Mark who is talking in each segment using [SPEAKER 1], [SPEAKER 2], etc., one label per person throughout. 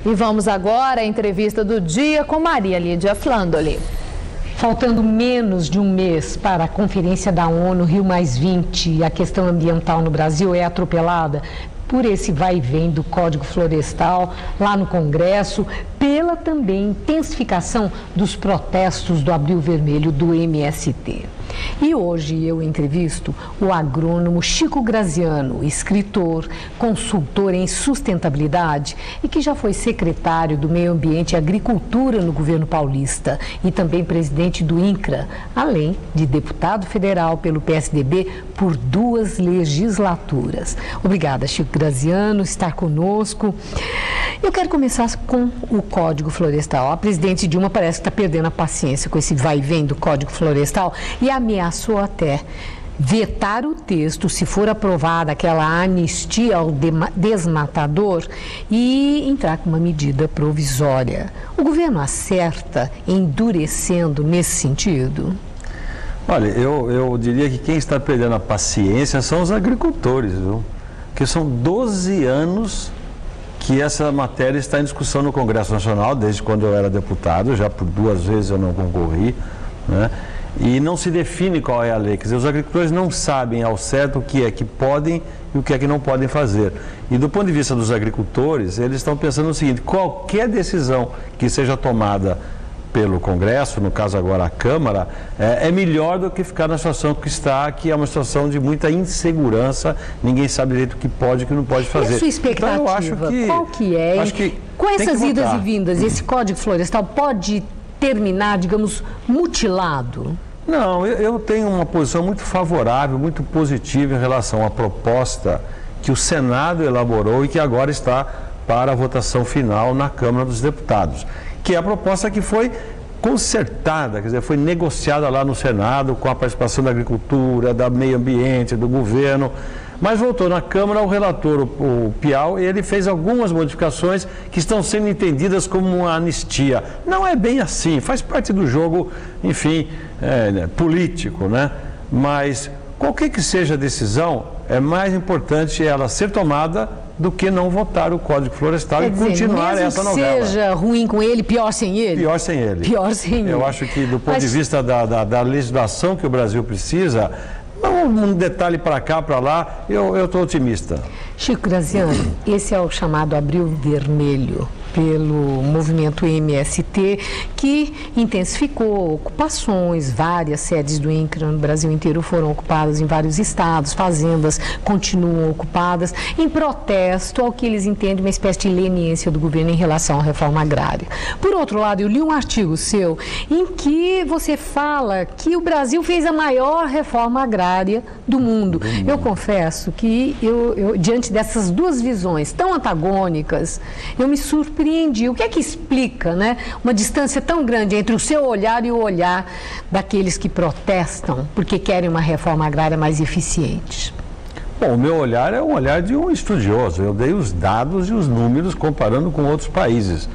[SPEAKER 1] E vamos agora à entrevista do dia com Maria Lídia Flandoli.
[SPEAKER 2] Faltando menos de um mês para a Conferência da ONU Rio+20, a questão ambiental no Brasil é atropelada por esse vai e vem do Código Florestal lá no Congresso, pela também intensificação dos protestos do Abril Vermelho do MST. E hoje eu entrevisto o agrônomo Chico Graziano, escritor, consultor em sustentabilidade e que já foi secretário do Meio Ambiente e Agricultura no governo paulista e também presidente do INCRA, além de deputado federal pelo PSDB por 2 legislaturas. Obrigada, Chico Graziano, estar conosco. Eu quero começar com o Código Florestal. A presidente Dilma parece que está perdendo a paciência com esse vai e vem do Código Florestal e ameaçou até vetar o texto se for aprovada aquela anistia ao desmatador e entrar com uma medida provisória. O governo acerta endurecendo nesse sentido?
[SPEAKER 3] Olha, eu diria que quem está perdendo a paciência são os agricultores, viu? Porque são 12 anos que essa matéria está em discussão no Congresso Nacional, desde quando eu era deputado, já por 2 vezes eu não concorri, né? E não se define qual é a lei. Quer dizer, os agricultores não sabem ao certo o que é que podem e o que é que não podem fazer. E do ponto de vista dos agricultores, eles estão pensando no seguinte: qualquer decisão que seja tomada pelo Congresso, no caso agora a Câmara, é melhor do que ficar na situação que está, que é uma situação de muita insegurança, ninguém sabe direito o que pode e o que não pode fazer.
[SPEAKER 2] E a sua expectativa,
[SPEAKER 3] então, eu acho que,
[SPEAKER 2] qual que é? Com essas idas e vindas, esse Código Florestal pode terminar, digamos, mutilado?
[SPEAKER 3] Não, eu tenho uma posição muito favorável, muito positiva em relação à proposta que o Senado elaborou e que agora está para a votação final na Câmara dos Deputados, que é a proposta que foi consertada, quer dizer, foi negociada lá no Senado com a participação da agricultura, da meio ambiente, do governo, mas voltou na Câmara o relator, o Piau, e ele fez algumas modificações que estão sendo entendidas como uma anistia. Não é bem assim, faz parte do jogo, enfim, político, né? Mas qualquer que seja a decisão, é mais importante ela ser tomada do que não votar o Código Florestal e continuar essa novela.
[SPEAKER 2] Seja ruim com ele, pior sem ele?
[SPEAKER 3] Pior sem ele.
[SPEAKER 2] Pior sem ele.
[SPEAKER 3] Eu acho que do ponto de vista da legislação que o Brasil precisa, um detalhe para cá, para lá, eu estou otimista.
[SPEAKER 2] Chico Graziano, esse é o chamado Abril Vermelho pelo movimento MST, que intensificou ocupações, várias sedes do INCRA no Brasil inteiro foram ocupadas em vários estados, fazendas continuam ocupadas, em protesto ao que eles entendem uma espécie de leniência do governo em relação à reforma agrária. Por outro lado, eu li um artigo seu em que você fala que o Brasil fez a maior reforma agrária do mundo. Eu confesso que diante dessas duas visões tão antagônicas, eu me surpreendi. O que é que explica, né, uma distância tão grande entre o seu olhar e o olhar daqueles que protestam porque querem uma reforma agrária mais eficiente?
[SPEAKER 3] Bom, o meu olhar é o olhar de um estudioso. Eu dei os dados e os números comparando com outros países.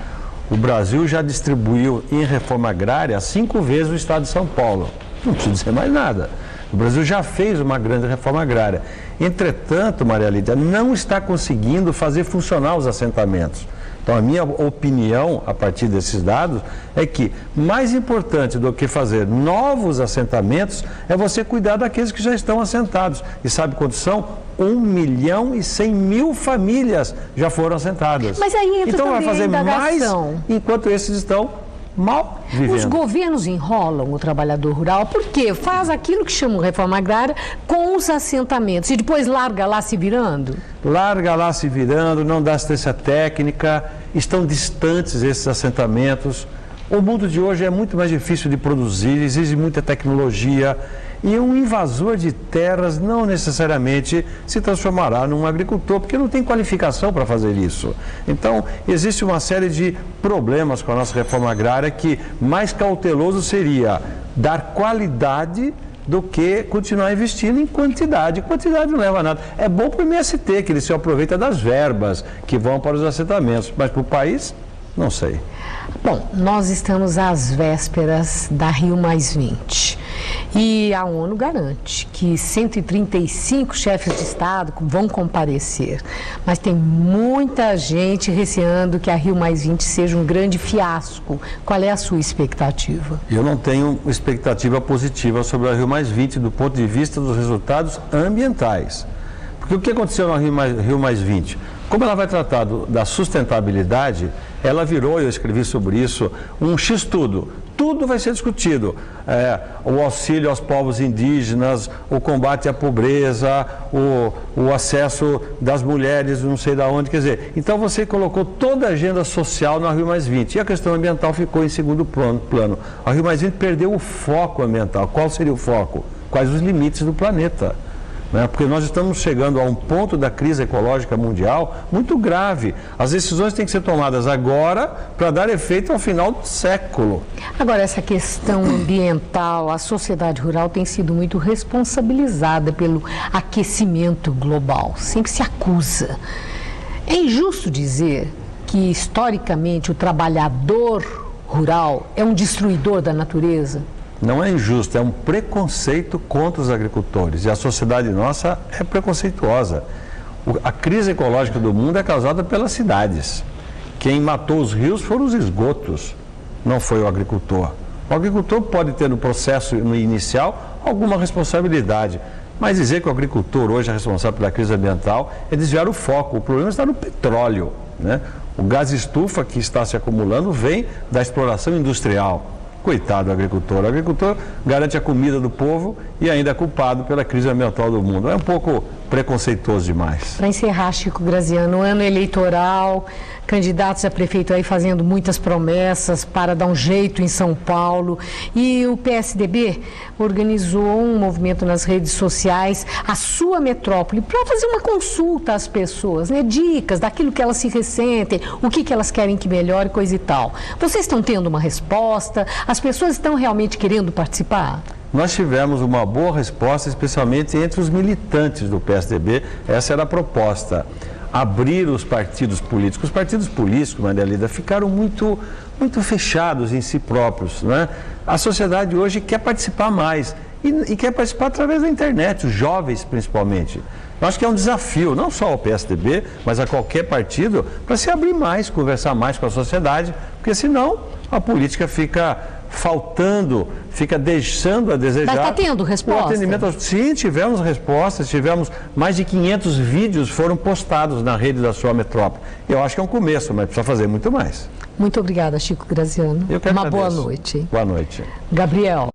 [SPEAKER 3] O Brasil já distribuiu em reforma agrária 5 vezes o estado de São Paulo. Não preciso dizer mais nada. O Brasil já fez uma grande reforma agrária. Entretanto, Maria Lídia, não está conseguindo fazer funcionar os assentamentos. Então, a minha opinião, a partir desses dados, é que mais importante do que fazer novos assentamentos é você cuidar daqueles que já estão assentados. E sabe quantos são? 1.100.000 famílias já foram assentadas.
[SPEAKER 2] Mas aí entra
[SPEAKER 3] então, vai fazer mais
[SPEAKER 2] enquanto
[SPEAKER 3] esses estão mal vivendo.
[SPEAKER 2] Os governos enrolam o trabalhador rural porque faz aquilo que chamam reforma agrária com os assentamentos e depois larga lá se virando?
[SPEAKER 3] Larga lá se virando, não dá assistência técnica, estão distantes esses assentamentos. O mundo de hoje é muito mais difícil de produzir, exige muita tecnologia e um invasor de terras não necessariamente se transformará num agricultor, porque não tem qualificação para fazer isso. Então, existe uma série de problemas com a nossa reforma agrária que mais cauteloso seria dar qualidade do que continuar investindo em quantidade. Quantidade não leva a nada. É bom para o MST, que ele se aproveita das verbas que vão para os assentamentos, mas para o país, não sei.
[SPEAKER 2] Bom, nós estamos às vésperas da Rio+20 E a ONU garante que 135 chefes de Estado vão comparecer, mas tem muita gente receando que a Rio+20 seja um grande fiasco. Qual é a sua expectativa?
[SPEAKER 3] Eu não tenho expectativa positiva sobre a Rio+20 do ponto de vista dos resultados ambientais. Porque o que aconteceu na Rio+20? Como ela vai tratar da sustentabilidade, ela virou, eu escrevi sobre isso, um X-tudo. Tudo vai ser discutido. O auxílio aos povos indígenas, o combate à pobreza, o acesso das mulheres, não sei de onde. Quer dizer, então você colocou toda a agenda social na Rio+20 e a questão ambiental ficou em segundo plano. A Rio+20 perdeu o foco ambiental. Qual seria o foco? Quais os limites do planeta? Porque nós estamos chegando a um ponto da crise ecológica mundial muito grave. As decisões têm que ser tomadas agora para dar efeito ao final do século.
[SPEAKER 2] Agora, essa questão ambiental, a sociedade rural tem sido muito responsabilizada pelo aquecimento global. Sempre se acusa. É injusto dizer que, historicamente, o trabalhador rural é um destruidor da natureza?
[SPEAKER 3] Não é injusto, é um preconceito contra os agricultores. E a sociedade nossa é preconceituosa. A crise ecológica do mundo é causada pelas cidades. Quem matou os rios foram os esgotos, não foi o agricultor. O agricultor pode ter no processo inicial alguma responsabilidade, mas dizer que o agricultor hoje é responsável pela crise ambiental é desviar o foco. O problema está no petróleo, né? O gás estufa que está se acumulando vem da exploração industrial. Coitado do agricultor. O agricultor garante a comida do povo e ainda é culpado pela crise ambiental do mundo. É um pouco preconceituoso demais.
[SPEAKER 2] Para encerrar, Chico Graziano, ano eleitoral, candidatos a prefeito aí fazendo muitas promessas para dar um jeito em São Paulo. E o PSDB organizou um movimento nas redes sociais, a sua metrópole, para fazer uma consulta às pessoas, né? Dicas daquilo que elas se ressentem, o que elas querem que melhore, coisa e tal. Vocês estão tendo uma resposta? As pessoas estão realmente querendo participar?
[SPEAKER 3] Nós tivemos uma boa resposta, especialmente entre os militantes do PSDB. Essa era a proposta. Abrir os partidos políticos. Os partidos políticos, Maria Lida, ficaram muito fechados em si próprios, né? A sociedade hoje quer participar mais e quer participar através da internet, os jovens principalmente. Eu acho que é um desafio, não só ao PSDB, mas a qualquer partido, para se abrir mais, conversar mais com a sociedade, porque senão a política fica faltando, fica deixando a desejar.
[SPEAKER 2] Mas está tendo resposta?
[SPEAKER 3] Sim, tivemos respostas, tivemos mais de 500 vídeos foram postados na rede da sua metrópole. Eu acho que é um começo, mas precisa fazer muito mais.
[SPEAKER 2] Muito obrigada, Chico Graziano.
[SPEAKER 3] Eu que agradeço.
[SPEAKER 2] Uma boa noite.
[SPEAKER 3] Boa noite.
[SPEAKER 2] Gabriel.